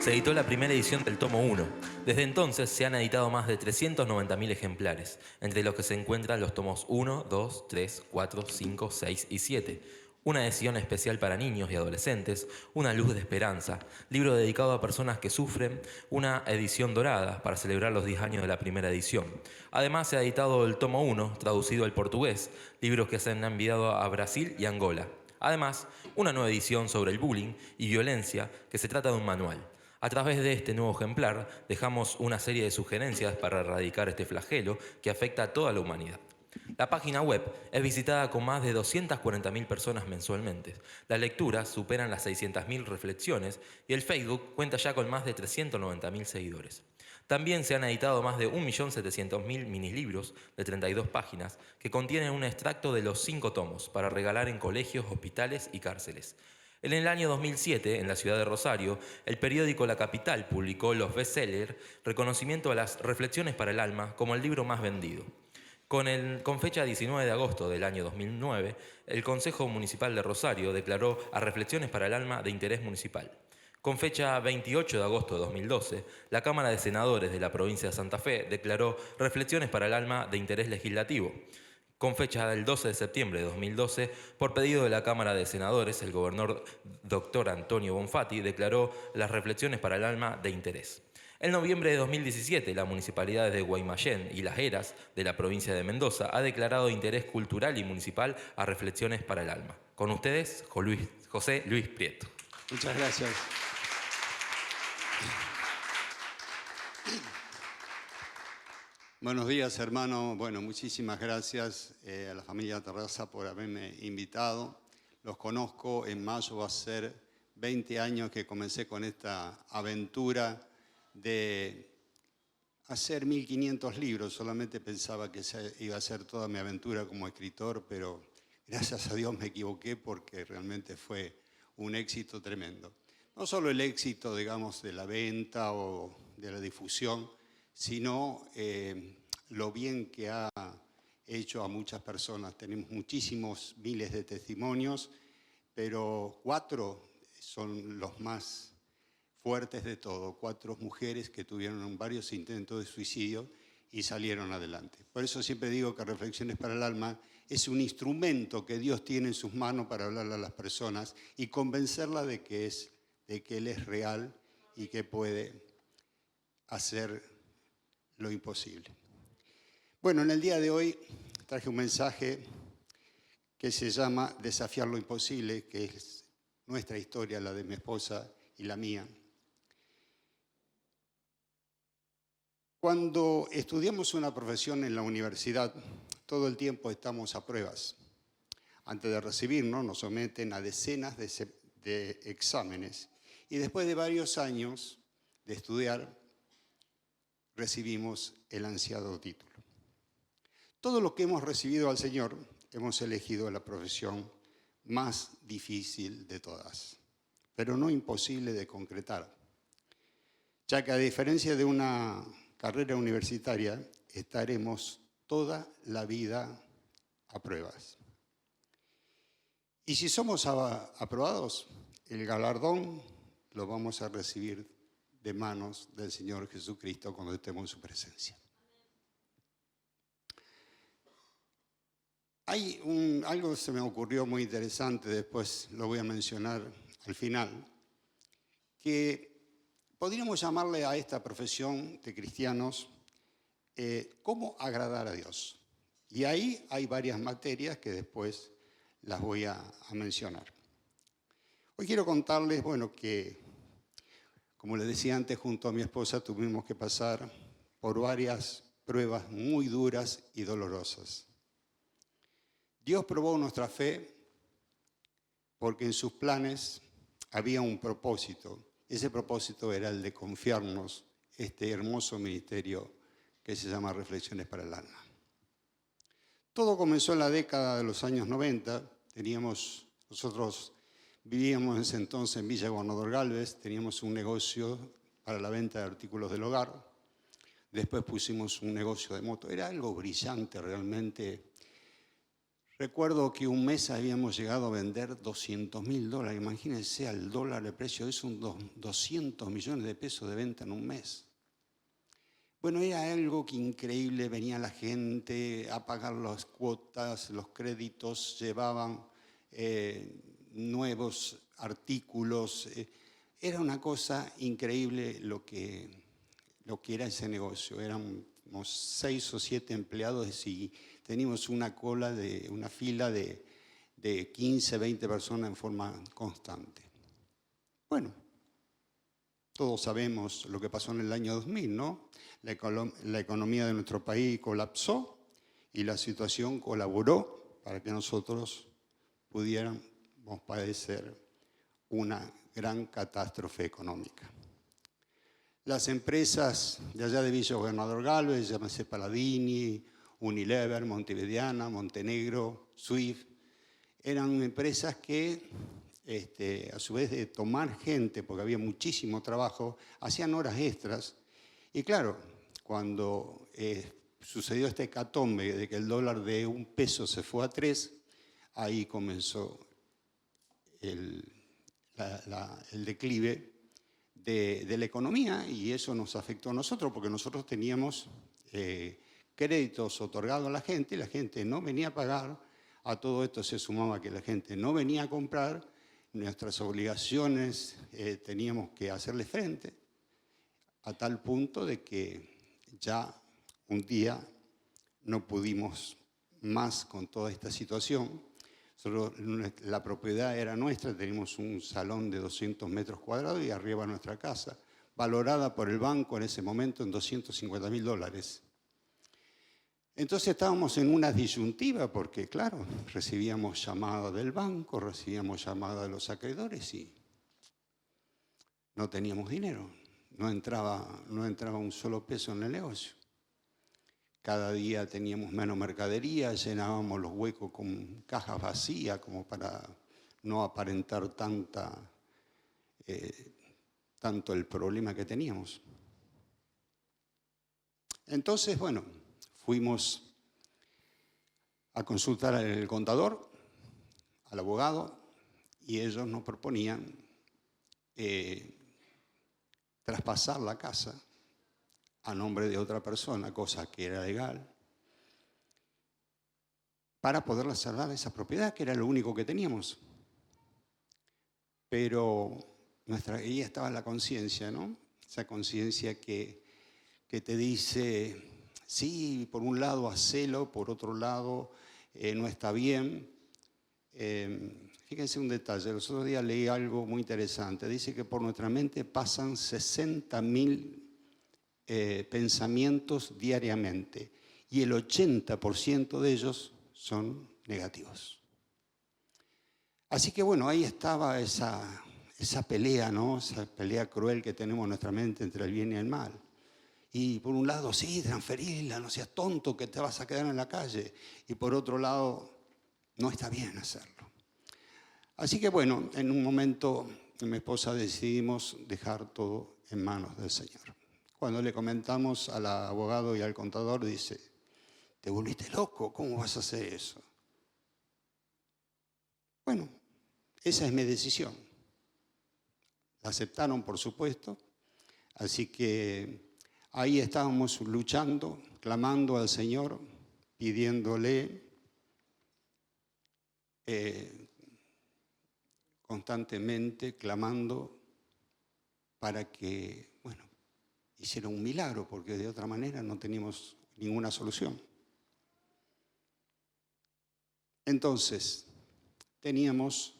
se editó la primera edición del tomo 1. Desde entonces se han editado más de 390.000 ejemplares, entre los que se encuentran los tomos 1, 2, 3, 4, 5, 6 y 7. Una edición especial para niños y adolescentes, una luz de esperanza, libro dedicado a personas que sufren, una edición dorada para celebrar los 10 años de la primera edición. Además se ha editado el tomo 1, traducido al portugués, libros que se han enviado a Brasil y Angola. Además, una nueva edición sobre el bullying y violencia que se trata de un manual. A través de este nuevo ejemplar dejamos una serie de sugerencias para erradicar este flagelo que afecta a toda la humanidad. La página web es visitada con más de 240.000 personas mensualmente. Las lecturas superan las 600.000 reflexiones y el Facebook cuenta ya con más de 390.000 seguidores. También se han editado más de 1.700.000 minilibros de 32 páginas que contienen un extracto de los 5 tomos para regalar en colegios, hospitales y cárceles. En el año 2007, en la ciudad de Rosario, el periódico La Capital publicó los bestsellers Reconocimiento a las Reflexiones para el Alma como el libro más vendido. Con fecha 19 de agosto del año 2009, el Consejo Municipal de Rosario declaró a Reflexiones para el Alma de interés municipal. Con fecha 28 de agosto de 2012, la Cámara de Senadores de la provincia de Santa Fe declaró Reflexiones para el Alma de interés legislativo. Con fecha del 12 de septiembre de 2012, por pedido de la Cámara de Senadores, el gobernador Dr. Antonio Bonfatti declaró las Reflexiones para el Alma de interés. En noviembre de 2017, la municipalidad de Guaymallén y Las Heras, de la provincia de Mendoza, ha declarado de interés cultural y municipal a Reflexiones para el Alma. Con ustedes, José Luis Prieto. Muchas gracias. Buenos días, hermano. Bueno, muchísimas gracias a la familia Terraza por haberme invitado. Los conozco, en mayo va a ser 20 años que comencé con esta aventura de hacer 1500 libros. Solamente pensaba que esa iba a ser toda mi aventura como escritor, pero gracias a Dios me equivoqué porque realmente fue un éxito tremendo. No solo el éxito, digamos, de la venta o de la difusión, sino lo bien que ha hecho a muchas personas. Tenemos muchísimos miles de testimonios, pero 4 son los más fuertes de todo. 4 mujeres que tuvieron varios intentos de suicidio y salieron adelante. Por eso siempre digo que Reflexiones para el Alma es un instrumento que Dios tiene en sus manos para hablarle a las personas y convencerlas de que Él es real y que puede hacer lo imposible. Bueno, en el día de hoy traje un mensaje que se llama Desafiar lo imposible, que es nuestra historia, la de mi esposa y la mía. Cuando estudiamos una profesión en la universidad, todo el tiempo estamos a pruebas. Antes de recibirnos, nos someten a decenas de exámenes y después de varios años de estudiar, recibimos el ansiado título. Todo lo que hemos recibido al Señor, hemos elegido la profesión más difícil de todas, pero no imposible de concretar, ya que a diferencia de una carrera universitaria, estaremos toda la vida a pruebas. Y si somos aprobados, el galardón lo vamos a recibir de manos del Señor Jesucristo cuando estemos en su presencia. Hay algo que se me ocurrió muy interesante, después lo voy a mencionar al final, que podríamos llamarle a esta profesión de cristianos cómo agradar a Dios. Y ahí hay varias materias que después las voy a mencionar. Hoy quiero contarles, bueno, que como les decía antes, junto a mi esposa tuvimos que pasar por varias pruebas muy duras y dolorosas. Dios probó nuestra fe porque en sus planes había un propósito. Ese propósito era el de confiarnos este hermoso ministerio que se llama Reflexiones para el Alma. Todo comenzó en la década de los años 90. Nosotros vivíamos en ese entonces en Villa Gobernador Galvez, teníamos un negocio para la venta de artículos del hogar. Después pusimos un negocio de moto. Era algo brillante realmente. Recuerdo que un mes habíamos llegado a vender $200.000. Imagínense al dólar el precio de eso, 200 millones de pesos de venta en un mes. Bueno, era algo que increíble, venía la gente a pagar las cuotas, los créditos, llevaban nuevos artículos. Era una cosa increíble lo que era ese negocio. Éramos 6 o 7 empleados y teníamos una fila de 15, 20 personas en forma constante. Bueno, todos sabemos lo que pasó en el año 2000, ¿no? La economía de nuestro país colapsó y la situación colaboró para que nosotros pudiéramos padecer una gran catástrofe económica. Las empresas de allá de Villa Gobernador Galvez, llámese Paladini, Unilever, Montevideana, Montenegro, Swift, eran empresas que, a su vez de tomar gente, porque había muchísimo trabajo, hacían horas extras. Y claro, cuando sucedió este hecatombe de que el dólar de $1 se fue a 3, ahí comenzó el declive de la economía, y eso nos afectó a nosotros, porque nosotros teníamos créditos otorgados a la gente no venía a pagar. A todo esto se sumaba que la gente no venía a comprar, nuestras obligaciones teníamos que hacerle frente, a tal punto de que ya un día no pudimos más con toda esta situación. La propiedad era nuestra, teníamos un salón de 200 metros cuadrados y arriba nuestra casa, valorada por el banco en ese momento en $250.000. Entonces estábamos en una disyuntiva porque, claro, recibíamos llamadas del banco, recibíamos llamadas de los acreedores y no teníamos dinero, no entraba un solo peso en el negocio. Cada día teníamos menos mercadería, llenábamos los huecos con cajas vacías como para no aparentar tanto el problema que teníamos. Entonces, bueno, fuimos a consultar al contador, al abogado, y ellos nos proponían traspasar la casa a nombre de otra persona, cosa que era legal, para poderla salvar esa propiedad, que era lo único que teníamos. Pero ahí estaba la conciencia, ¿no? Esa conciencia que te dice, sí, por un lado hacelo, por otro lado no está bien. Fíjense un detalle, los otros días leí algo muy interesante. Dice que por nuestra mente pasan 60.000 pensamientos diariamente y el 80% de ellos son negativos. Así que bueno, ahí estaba esa pelea, ¿no? Esa pelea cruel que tenemos en nuestra mente entre el bien y el mal. Y por un lado, sí, transferirla, no seas tonto que te vas a quedar en la calle. Y por otro lado, no está bien hacerlo. Así que bueno, en un momento mi esposa decidimos dejar todo en manos del Señor. Cuando le comentamos al abogado y al contador, dice, ¿te volviste loco? ¿Cómo vas a hacer eso? Bueno, esa es mi decisión. La aceptaron, por supuesto. Así que ahí estábamos luchando, clamando al Señor, pidiéndole constantemente, clamando para que, bueno, hiciera un milagro, porque de otra manera no teníamos ninguna solución. Entonces, teníamos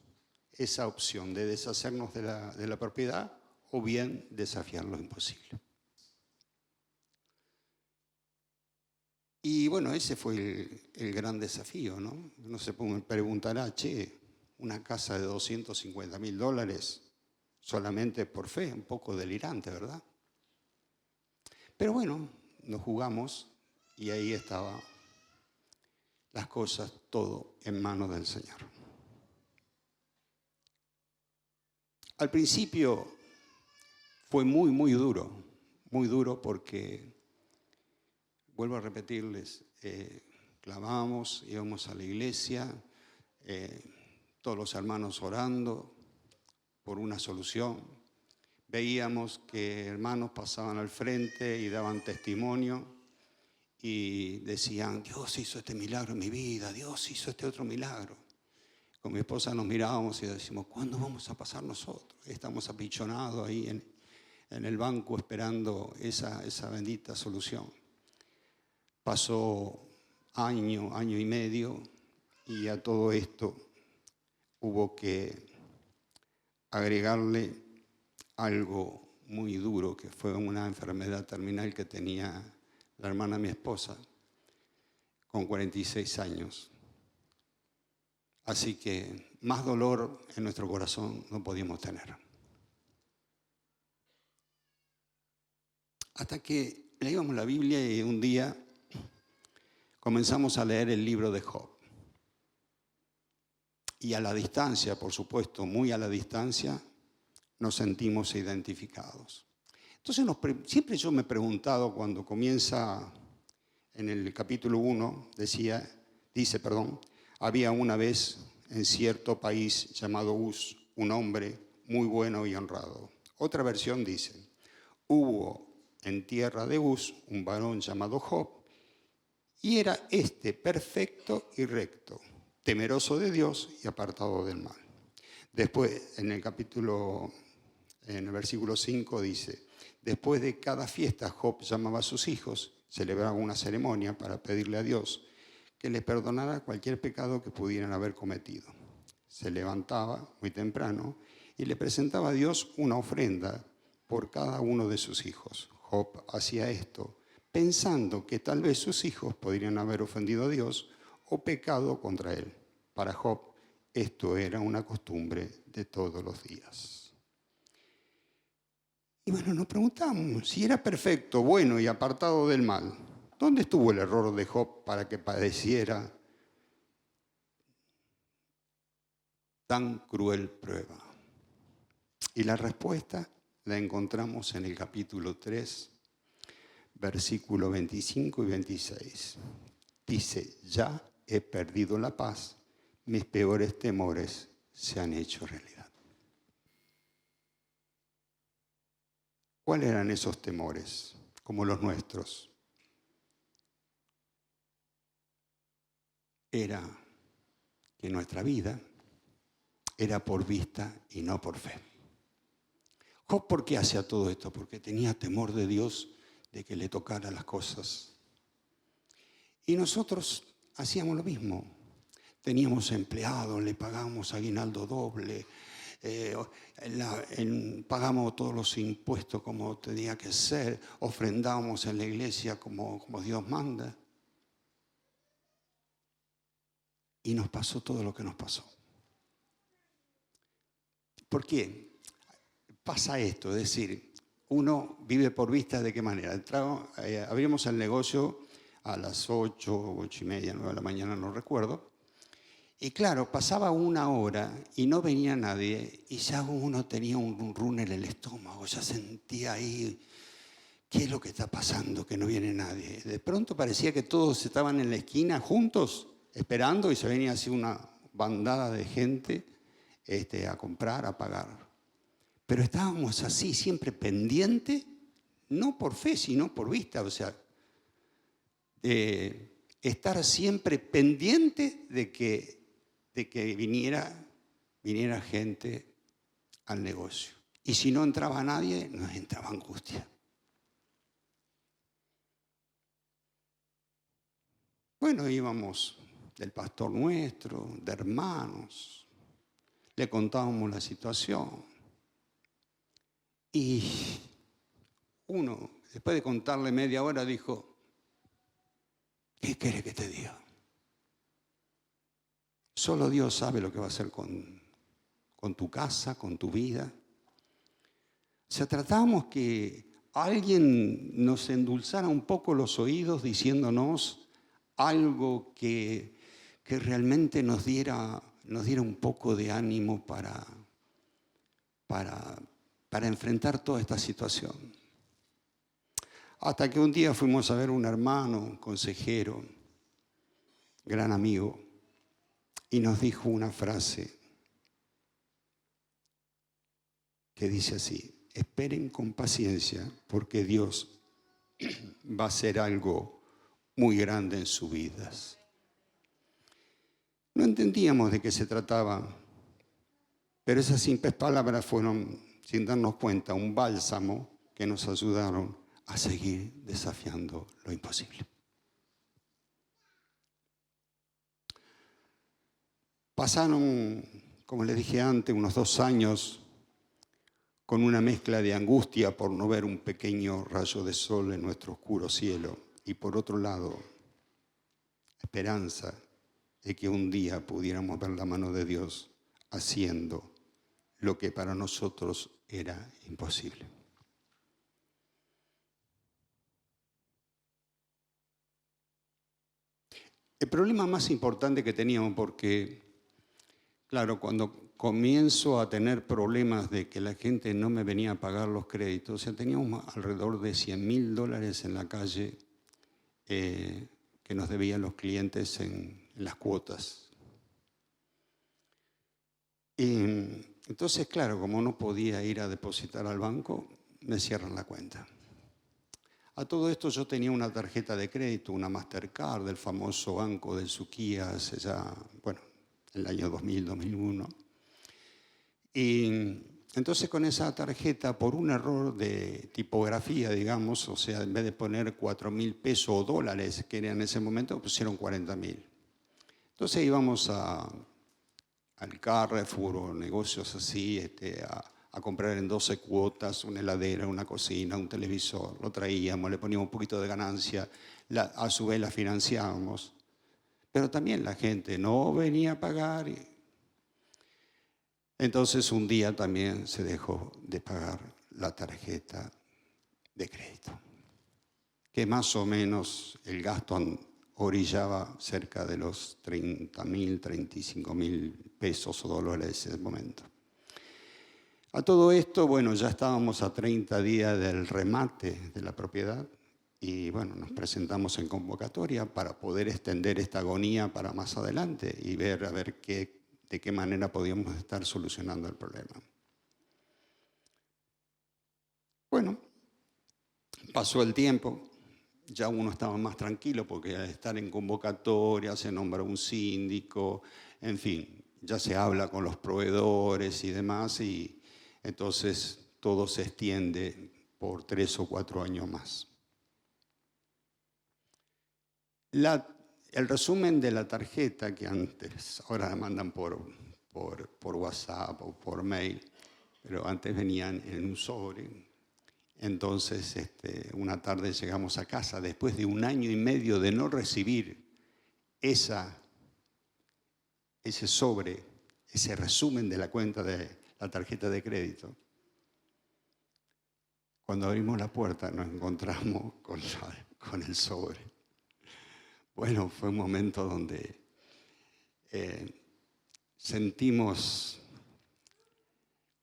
esa opción de deshacernos de la propiedad o bien desafiar lo imposible. Y bueno, ese fue el gran desafío, ¿no? Uno se preguntará, una casa de $250.000 solamente por fe, un poco delirante, ¿verdad? Pero bueno, nos jugamos y ahí estaban las cosas, todo en manos del Señor. Al principio fue muy duro porque, vuelvo a repetirles, clamamos, íbamos a la iglesia, todos los hermanos orando por una solución. Veíamos que hermanos pasaban al frente y daban testimonio y decían: Dios hizo este milagro en mi vida, Dios hizo este otro milagro. Con mi esposa nos mirábamos y decimos: ¿cuándo vamos a pasar nosotros? Estamos apichonados ahí en el banco esperando esa bendita solución. Pasó año y medio, y a todo esto hubo que agregarle algo muy duro, que fue una enfermedad terminal que tenía la hermana de mi esposa con 46 años. Así que más dolor en nuestro corazón no podíamos tener. Hasta que leíamos la Biblia y un día comenzamos a leer el libro de Job. Y a la distancia, por supuesto, muy a la distancia, nos sentimos identificados. Entonces siempre yo me he preguntado, cuando comienza en el capítulo 1, dice, había una vez en cierto país llamado Uz un hombre muy bueno y honrado. Otra versión dice: hubo en tierra de Uz un varón llamado Job, y era perfecto y recto, temeroso de Dios y apartado del mal. Después, en el versículo 5 dice: después de cada fiesta, Job llamaba a sus hijos, celebraba una ceremonia para pedirle a Dios que les perdonara cualquier pecado que pudieran haber cometido. Se levantaba muy temprano y le presentaba a Dios una ofrenda por cada uno de sus hijos. Job hacía esto pensando que tal vez sus hijos podrían haber ofendido a Dios o pecado contra él. Para Job, esto era una costumbre de todos los días. Y bueno, nos preguntamos, si era perfecto, bueno y apartado del mal, ¿dónde estuvo el error de Job para que padeciera tan cruel prueba? Y la respuesta la encontramos en el capítulo 3, versículos 25 y 26. Dice: ya he perdido la paz, mis peores temores se han hecho realidad. ¿Cuáles eran esos temores, como los nuestros? Era que nuestra vida era por vista y no por fe. Job, ¿por qué hacía todo esto? Porque tenía temor de Dios, de que le tocara las cosas. Y nosotros hacíamos lo mismo. Teníamos empleados, le pagábamos aguinaldo doble, pagamos todos los impuestos como tenía que ser, ofrendábamos en la iglesia como Dios manda. Y nos pasó todo lo que nos pasó. ¿Por qué pasa esto? Es decir, uno vive por vista. ¿De qué manera? Abrimos el negocio a las 8, 8:30, 9 de la mañana, no recuerdo. Y claro, pasaba una hora y no venía nadie, y ya uno tenía un run en el estómago, ya sentía ahí, ¿qué es lo que está pasando? Que no viene nadie. De pronto parecía que todos estaban en la esquina juntos, esperando, y se venía así una bandada de gente a comprar, a pagar. Pero estábamos así, siempre pendientes, no por fe, sino por vista, o sea, estar siempre pendiente de que viniera gente al negocio. Y si no entraba nadie, nos entraba angustia. Bueno, íbamos del pastor nuestro, de hermanos, le contábamos la situación. Y uno, después de contarle media hora, dijo: ¿qué quiere que te diga? Solo Dios sabe lo que va a hacer con tu casa, con tu vida. O sea, tratamos que alguien nos endulzara un poco los oídos diciéndonos algo que realmente nos diera un poco de ánimo para enfrentar toda esta situación. Hasta que un día fuimos a ver un hermano, un consejero, gran amigo, y nos dijo una frase que dice así: esperen con paciencia porque Dios va a hacer algo muy grande en sus vidas. No entendíamos de qué se trataba, pero esas simples palabras fueron, sin darnos cuenta, un bálsamo que nos ayudaron a seguir desafiando lo imposible. Pasaron, como les dije antes, unos 2 años con una mezcla de angustia por no ver un pequeño rayo de sol en nuestro oscuro cielo y por otro lado, esperanza de que un día pudiéramos ver la mano de Dios haciendo lo que para nosotros era imposible. El problema más importante que teníamos, porque, claro, cuando comienzo a tener problemas de que la gente no me venía a pagar los créditos, o sea, teníamos alrededor de $100.000 en la calle que nos debían los clientes en las cuotas. Y entonces, claro, como no podía ir a depositar al banco, me cierran la cuenta. A todo esto yo tenía una tarjeta de crédito, una Mastercard del famoso banco del Suquía, hace ya, bueno, en el año 2000, 2001. Y entonces con esa tarjeta, por un error de tipografía, digamos, o sea, en vez de poner 4.000 pesos o dólares, que era en ese momento, pusieron 40.000. Entonces íbamos al Carrefour o negocios así, a comprar en 12 cuotas una heladera, una cocina, un televisor. Lo traíamos, le poníamos un poquito de ganancia, a su vez la financiábamos. Pero también la gente no venía a pagar. Entonces un día también se dejó de pagar la tarjeta de crédito, que más o menos el gasto orillaba cerca de los 30.000, 35.000 pesos o dólares en ese momento. A todo esto, bueno, ya estábamos a 30 días del remate de la propiedad y, bueno, nos presentamos en convocatoria para poder extender esta agonía para más adelante y ver a ver de qué manera podíamos estar solucionando el problema. Bueno, pasó el tiempo, ya uno estaba más tranquilo porque al estar en convocatoria se nombra un síndico, en fin, ya se habla con los proveedores y demás y entonces todo se extiende por 3 o 4 años más. El resumen de la tarjeta que antes, ahora la mandan por WhatsApp o por mail, pero antes venían en un sobre. Entonces, una tarde llegamos a casa después de 1 año y medio de no recibir ese sobre, ese resumen de la cuenta de la tarjeta de crédito. Cuando abrimos la puerta nos encontramos con el sobre. Bueno, fue un momento donde sentimos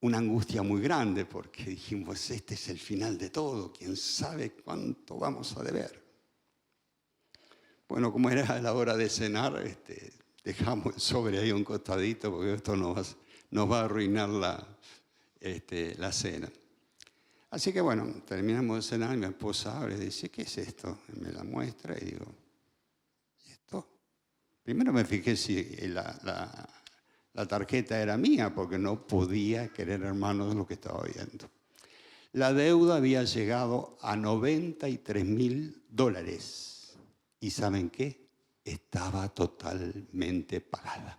una angustia muy grande porque dijimos, este es el final de todo, quién sabe cuánto vamos a deber. Bueno, como era la hora de cenar, dejamos el sobre ahí a un costadito porque esto nos va a arruinar la cena. Así que bueno, terminamos de cenar y mi esposa abre y dice, ¿qué es esto? Y me la muestra y digo, ¿y esto? Primero me fijé si la tarjeta era mía porque no podía querer, hermanos, lo que estaba viendo. La deuda había llegado a $93.000. ¿Y saben qué? Estaba totalmente pagada.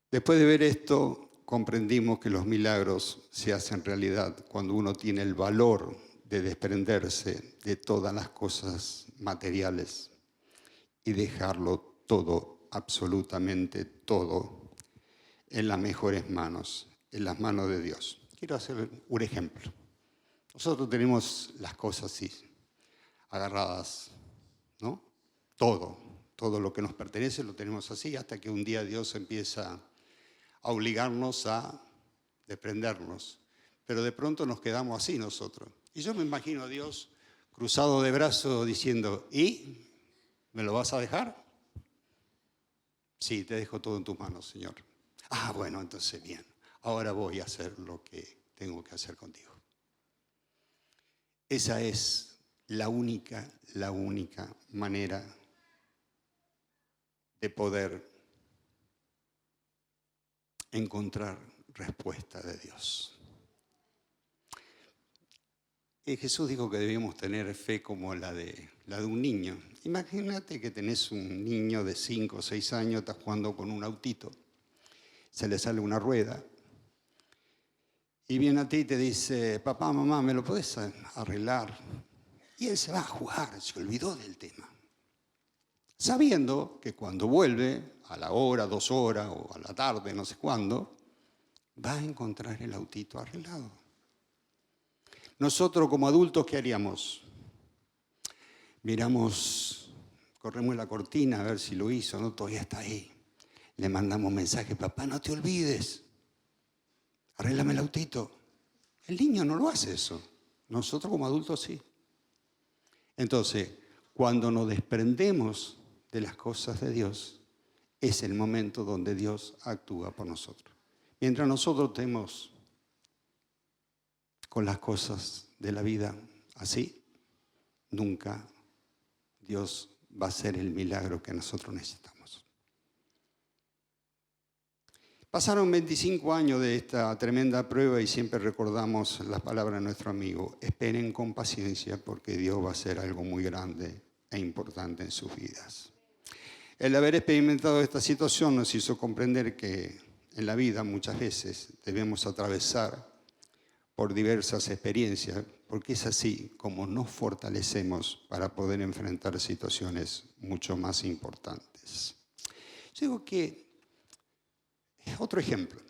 Después de ver esto, comprendimos que los milagros se hacen realidad cuando uno tiene el valor de desprenderse de todas las cosas materiales y dejarlo todo, absolutamente todo, en las mejores manos, en las manos de Dios. Quiero hacer un ejemplo. Nosotros tenemos las cosas así, agarradas, ¿no? Todo lo que nos pertenece lo tenemos así, hasta que un día Dios empieza a obligarnos a desprendernos. Pero de pronto nos quedamos así nosotros. Y yo me imagino a Dios cruzado de brazos diciendo, ¿y me lo vas a dejar? Sí, te dejo todo en tus manos, Señor. Ah, bueno, entonces bien. Ahora voy a hacer lo que tengo que hacer contigo. Esa es la única manera de poder encontrar respuesta de Dios. Jesús dijo que debíamos tener fe como la de un niño. Imagínate que tenés un niño de 5 o 6 años, está jugando con un autito, se le sale una rueda y viene a ti y te dice, papá, mamá, ¿me lo podés arreglar? Y él se va a jugar, se olvidó del tema, sabiendo que cuando vuelve, a la hora, 2 horas o a la tarde, no sé cuándo, va a encontrar el autito arreglado. Nosotros como adultos, ¿qué haríamos? Miramos, corremos la cortina a ver si lo hizo, no, todavía está ahí. Le mandamos mensaje, papá, no te olvides, arréglame el autito. El niño no lo hace eso, nosotros como adultos sí. Entonces, cuando nos desprendemos de las cosas de Dios, es el momento donde Dios actúa por nosotros. Mientras nosotros estemos con las cosas de la vida así, nunca Dios va a hacer el milagro que nosotros necesitamos. Pasaron 25 años de esta tremenda prueba y siempre recordamos las palabras de nuestro amigo. Esperen con paciencia porque Dios va a hacer algo muy grande e importante en sus vidas. El haber experimentado esta situación nos hizo comprender que en la vida muchas veces debemos atravesar por diversas experiencias, porque es así como nos fortalecemos para poder enfrentar situaciones mucho más importantes. Yo digo que, otro ejemplo,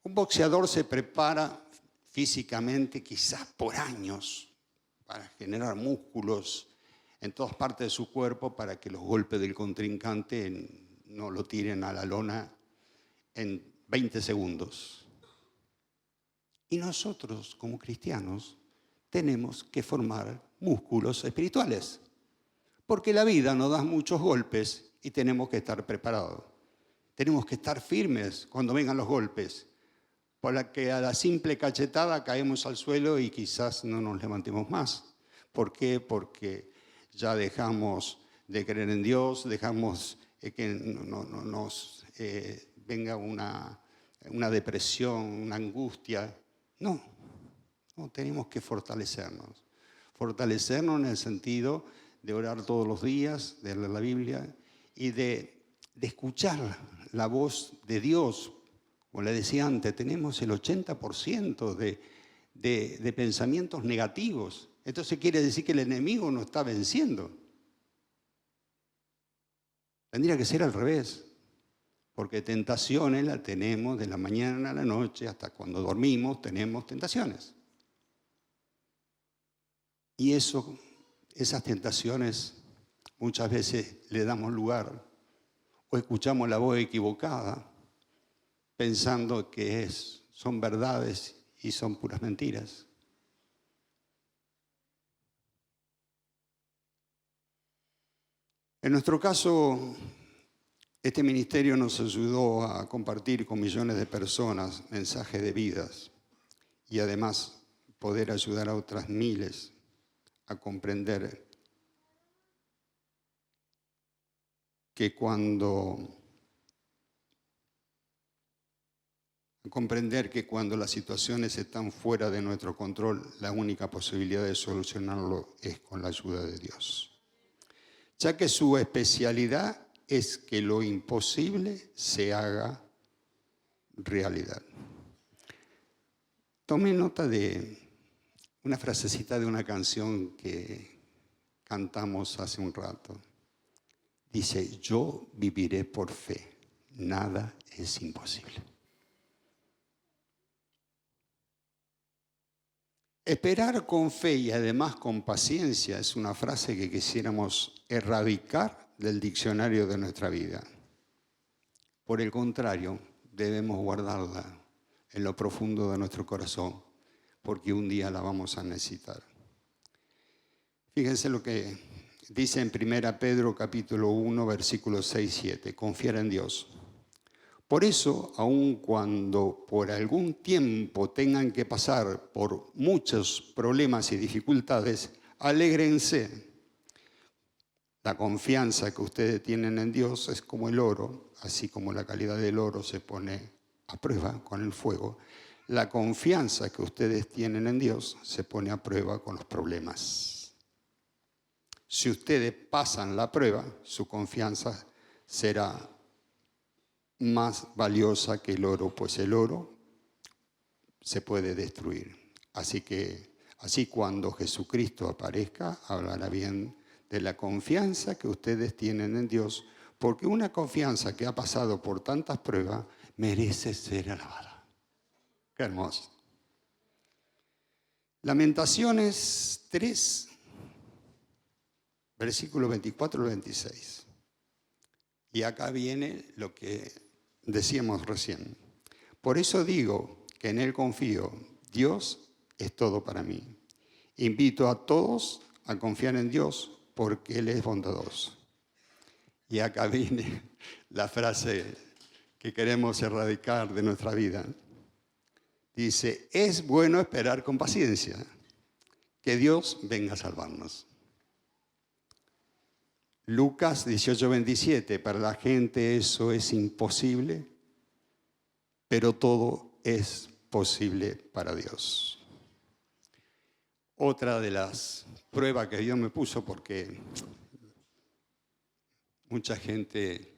un boxeador se prepara físicamente quizás por años para generar músculos en todas partes de su cuerpo para que los golpes del contrincante no lo tiren a la lona en 20 segundos. Y nosotros, como cristianos, tenemos que formar músculos espirituales. Porque la vida nos da muchos golpes y tenemos que estar preparados. Tenemos que estar firmes cuando vengan los golpes. Para que a la simple cachetada caemos al suelo y quizás no nos levantemos más. ¿Por qué? Porque ya dejamos de creer en Dios, dejamos que nos venga una depresión, una angustia. No, tenemos que fortalecernos. Fortalecernos en el sentido de orar todos los días, de leer la Biblia y de escuchar la voz de Dios. Como le decía antes, tenemos el 80% de pensamientos negativos. Entonces quiere decir que el enemigo nos está venciendo. Tendría que ser al revés. Porque tentaciones las tenemos de la mañana a la noche, hasta cuando dormimos tenemos tentaciones. Y esas tentaciones muchas veces le damos lugar o escuchamos la voz equivocada pensando que son verdades y son puras mentiras. En nuestro caso, este ministerio nos ayudó a compartir con millones de personas mensajes de vidas y además poder ayudar a otras miles a comprender que cuando las situaciones están fuera de nuestro control, la única posibilidad de solucionarlo es con la ayuda de Dios. Ya que su especialidad es que lo imposible se haga realidad. Tome nota de una frasecita de una canción que cantamos hace un rato. Dice, yo viviré por fe, nada es imposible. Esperar con fe y además con paciencia es una frase que quisiéramos erradicar del diccionario de nuestra vida. Por el contrario, debemos guardarla en lo profundo de nuestro corazón, porque un día la vamos a necesitar. Fíjense lo que dice en 1 Pedro capítulo 1, versículos 6 y 7. Confiar en Dios. Por eso, aun cuando por algún tiempo tengan que pasar por muchos problemas y dificultades, alégrense. La confianza que ustedes tienen en Dios es como el oro, así como la calidad del oro se pone a prueba con el fuego. La confianza que ustedes tienen en Dios se pone a prueba con los problemas. Si ustedes pasan la prueba, su confianza será más valiosa que el oro, pues el oro se puede destruir. Así cuando Jesucristo aparezca, hablará bien de la confianza que ustedes tienen en Dios, porque una confianza que ha pasado por tantas pruebas merece ser alabada. Qué hermoso. Lamentaciones 3, versículos 24 al 26. Y acá viene lo que decíamos recién. Por eso digo que en Él confío. Dios es todo para mí. Invito a todos a confiar en Dios porque Él es bondadoso. Y acá viene la frase que queremos erradicar de nuestra vida. Dice, es bueno esperar con paciencia que Dios venga a salvarnos. Lucas 18:27, para la gente eso es imposible, pero todo es posible para Dios. Otra de las pruebas que Dios me puso, porque mucha gente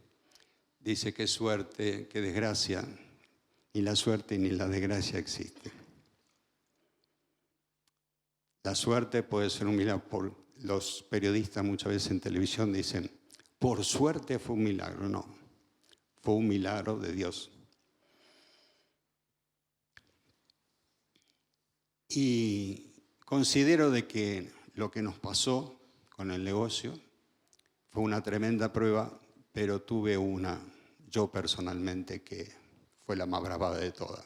dice que suerte, que desgracia, ni la suerte ni la desgracia existe. La suerte puede ser un milagro. Los periodistas muchas veces en televisión dicen, por suerte fue un milagro. No, fue un milagro de Dios. Y considero de que lo que nos pasó con el negocio fue una tremenda prueba, pero tuve una, yo personalmente, que fue la más bravada de todas.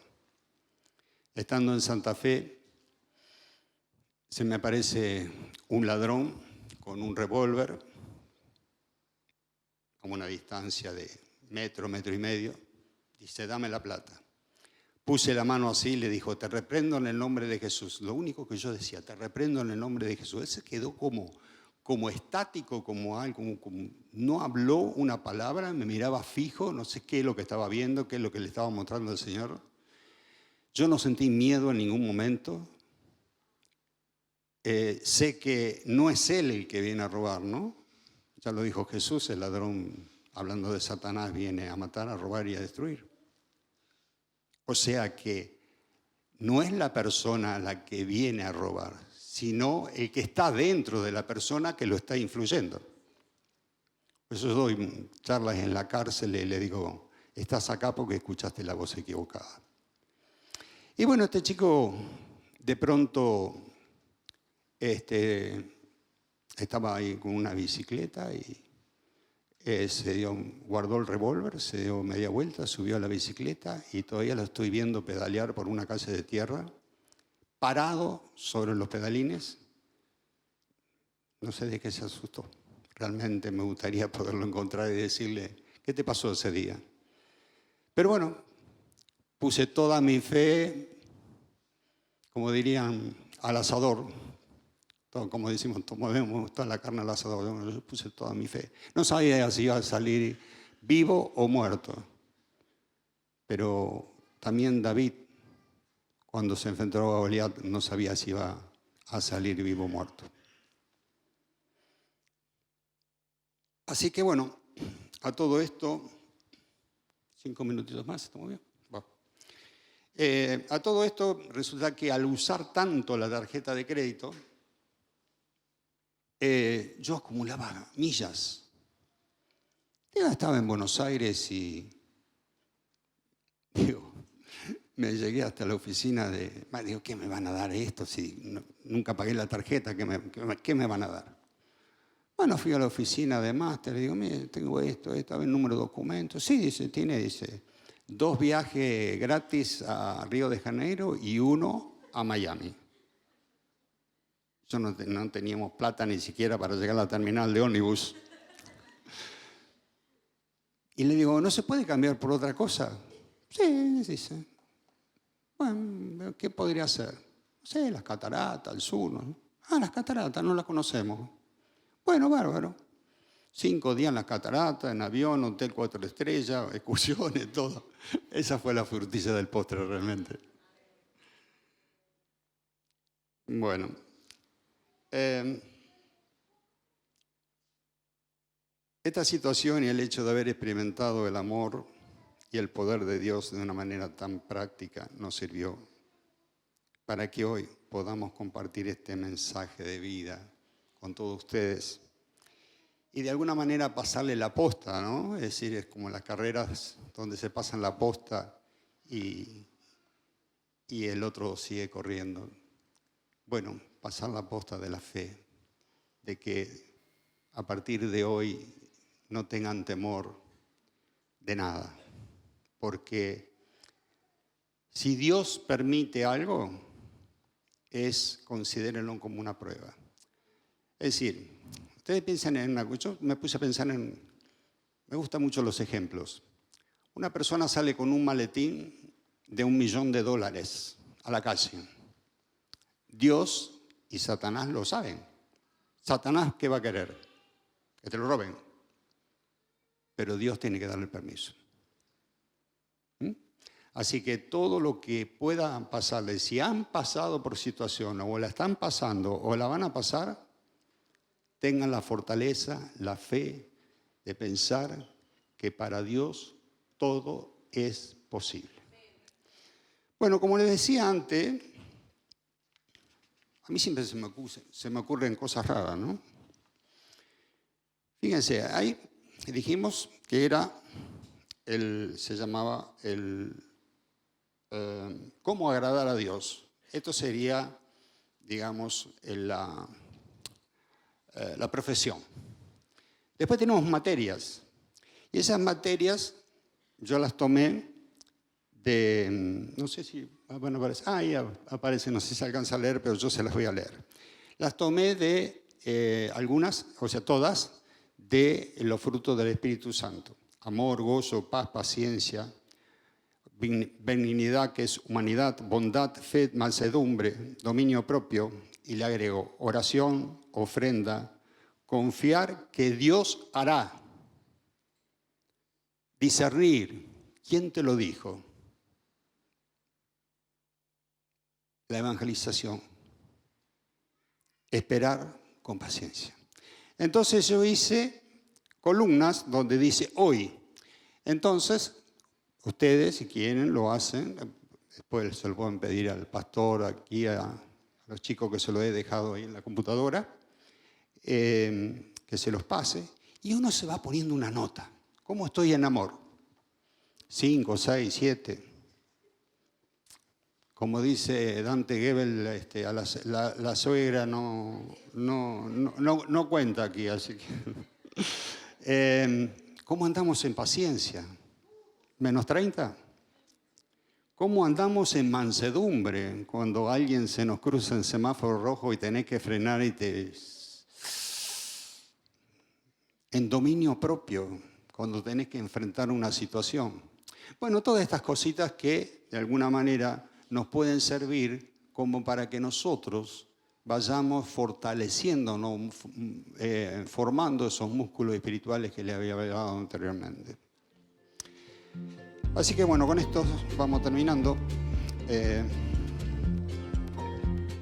Estando en Santa Fe, se me aparece un ladrón con un revólver, a una distancia de metro y medio. Dice, dame la plata. Puse la mano así y le dijo, te reprendo en el nombre de Jesús. Lo único que yo decía, te reprendo en el nombre de Jesús. Él se quedó como estático, como no habló una palabra, me miraba fijo, no sé qué es lo que estaba viendo, qué es lo que le estaba mostrando al Señor. Yo no sentí miedo en ningún momento. Sé que no es Él el que viene a robar, ¿no? Ya lo dijo Jesús, el ladrón, hablando de Satanás, viene a matar, a robar y a destruir. O sea que no es la persona la que viene a robar, sino el que está dentro de la persona que lo está influyendo. Por eso doy charlas en la cárcel y le digo, estás acá porque escuchaste la voz equivocada. Y bueno, este chico de pronto estaba ahí con una bicicleta y guardó el revólver, se dio media vuelta, subió a la bicicleta y todavía lo estoy viendo pedalear por una calle de tierra, parado sobre los pedalines. No sé de qué se asustó. Realmente me gustaría poderlo encontrar y decirle, ¿qué te pasó ese día? Pero bueno, puse toda mi fe, como dirían, al asador. Todo, como decimos, movemos toda la carne al asador. Yo puse toda mi fe. No sabía si iba a salir vivo o muerto. Pero también David, cuando se enfrentó a Goliat, no sabía si iba a salir vivo o muerto. Así que bueno, a todo esto, 5 minutitos más, ¿estamos bien? A todo esto resulta que al usar tanto la tarjeta de crédito, yo acumulaba millas. Yo estaba en Buenos Aires y me llegué hasta la oficina digo, ¿qué me van a dar esto? Si nunca pagué la tarjeta, ¿qué me van a dar? Bueno, fui a la oficina de máster, le digo, mire, tengo esto, a ver, número de documentos. Sí, dice, 2 viajes gratis a Río de Janeiro y 1 a Miami. No teníamos plata ni siquiera para llegar a la terminal de ómnibus. Y le digo, ¿no se puede cambiar por otra cosa? Sí, dice. Bueno, ¿qué podría ser? No sé, las cataratas, el sur, ¿no? Las cataratas, no las conocemos. Bueno, bárbaro. 5 días en las cataratas, en avión, hotel 4 estrellas, excursiones, todo. Esa fue la frutilla del postre realmente. Bueno. Esta situación y el hecho de haber experimentado el amor y el poder de Dios de una manera tan práctica nos sirvió para que hoy podamos compartir este mensaje de vida con todos ustedes y de alguna manera pasarle la posta, ¿no? Es decir, es como las carreras donde se pasan la posta y el otro sigue corriendo. Bueno, pasar la posta de la fe, de que a partir de hoy no tengan temor de nada, porque si Dios permite algo, considérenlo como una prueba. Es decir, ustedes piensan en algo, yo me puse a pensar me gustan mucho los ejemplos. Una persona sale con un maletín de $1.000.000 a la calle. Dios y Satanás lo saben. Satanás, ¿qué va a querer? Que te lo roben. Pero Dios tiene que darle el permiso. Así que todo lo que pueda pasarles, si han pasado por situación o la están pasando o la van a pasar, tengan la fortaleza, la fe de pensar que para Dios todo es posible. Bueno, como les decía antes, a mí siempre se me ocurren cosas raras, ¿no? Fíjense, ahí dijimos que se llamaba cómo agradar a Dios. Esto sería, digamos, la profesión. Después tenemos materias. Y esas materias yo las tomé no sé si van a aparecer. Ahí aparece, no sé si se alcanza a leer, pero yo se las voy a leer. Las tomé de algunas, o sea, todas, de los frutos del Espíritu Santo. Amor, gozo, paz, paciencia, benignidad, que es humanidad, bondad, fe, mansedumbre, dominio propio, y le agrego oración, ofrenda, confiar que Dios hará, discernir, ¿quién te lo dijo? La evangelización, esperar con paciencia. Entonces yo hice columnas donde dice hoy. Entonces, ustedes, si quieren, lo hacen. Después se lo pueden pedir al pastor, aquí a los chicos que se lo he dejado ahí en la computadora, que se los pase. Y uno se va poniendo una nota. ¿Cómo estoy en amor? 5, 6, 7. Como dice Dante Gebel, la suegra no cuenta aquí, así que... ¿Cómo andamos en paciencia? ¿-30? ¿Cómo andamos en mansedumbre cuando alguien se nos cruza en semáforo rojo y tenés que frenar en dominio propio, cuando tenés que enfrentar una situación? Bueno, todas estas cositas que de alguna manera nos pueden servir como para que nosotros vayamos fortaleciéndonos, formando esos músculos espirituales que les había hablado anteriormente. Así que bueno, con esto vamos terminando.